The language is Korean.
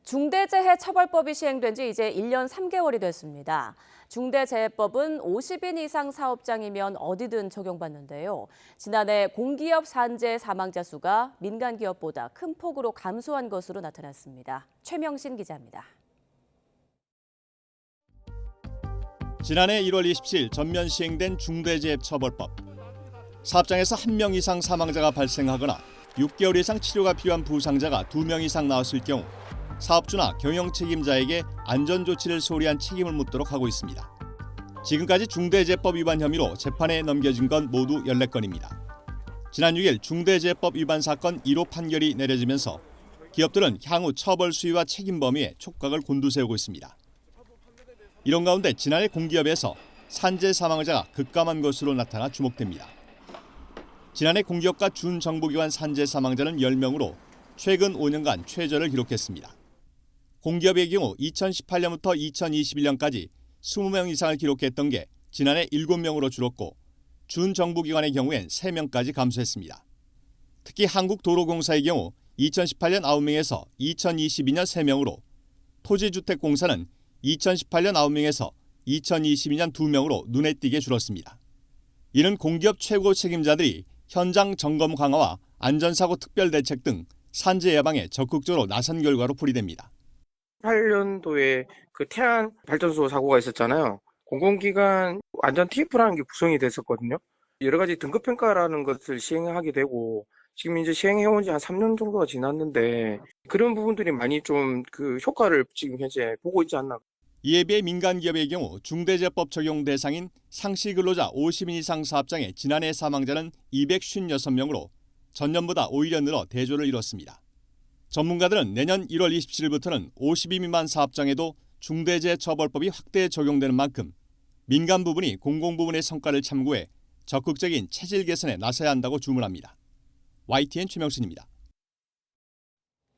중대재해처벌법이 시행된 지 이제 1년 3개월이 됐습니다. 중대재해법은 50인 이상 사업장이면 어디든 적용받는데요. 지난해 공기업 산재 사망자 수가 민간 기업보다 큰 폭으로 감소한 것으로 나타났습니다. 최명신 기자입니다. 지난해 1월 27일 전면 시행된 중대재해처벌법. 사업장에서 1명 이상 사망자가 발생하거나 6개월 이상 치료가 필요한 부상자가 2명 이상 나왔을 경우 사업주나 경영 책임자에게 안전조치를 소홀히한 책임을 묻도록 하고 있습니다. 지금까지 중대재해법 위반 혐의로 재판에 넘겨진 건 모두 14건입니다. 지난 6일 중대재해법 위반 사건 1호 판결이 내려지면서 기업들은 향후 처벌 수위와 책임 범위에 촉각을 곤두세우고 있습니다. 이런 가운데 지난해 공기업에서 산재 사망자가 급감한 것으로 나타나 주목됩니다. 지난해 공기업과 준정부기관 산재 사망자는 10명으로 최근 5년간 최저를 기록했습니다. 공기업의 경우 2018년부터 2021년까지 20명 이상을 기록했던 게 지난해 7명으로 줄었고 준정부기관의 경우엔 3명까지 감소했습니다. 특히 한국도로공사의 경우 2018년 9명에서 2022년 3명으로, 토지주택공사는 2018년 9명에서 2022년 2명으로 눈에 띄게 줄었습니다. 이는 공기업 최고 책임자들이 현장 점검 강화와 안전사고 특별대책 등 산재 예방에 적극적으로 나선 결과로 풀이됩니다. 2018년도에 그 태안 발전소 사고가 있었잖아요. 공공기관 안전 TF라는 게 구성이 됐었거든요. 여러 가지 등급평가라는 것을 시행하게 되고 지금 이제 시행해온 지 한 3년 정도가 지났는데 그런 부분들이 많이 좀 그 효과를 지금 현재 보고 있지 않나. 이에 비해 민간기업의 경우 중대재해법 적용 대상인 상시근로자 50인 이상 사업장의 지난해 사망자는 256명으로 전년보다 오히려 늘어 대조를 이뤘습니다. 전문가들은 내년 1월 27일부터는 50인 미만 사업장에도 중대재해처벌법이 확대 적용되는 만큼 민간 부분이 공공 부분의 성과를 참고해 적극적인 체질 개선에 나서야 한다고 주문합니다. YTN 최명신입니다.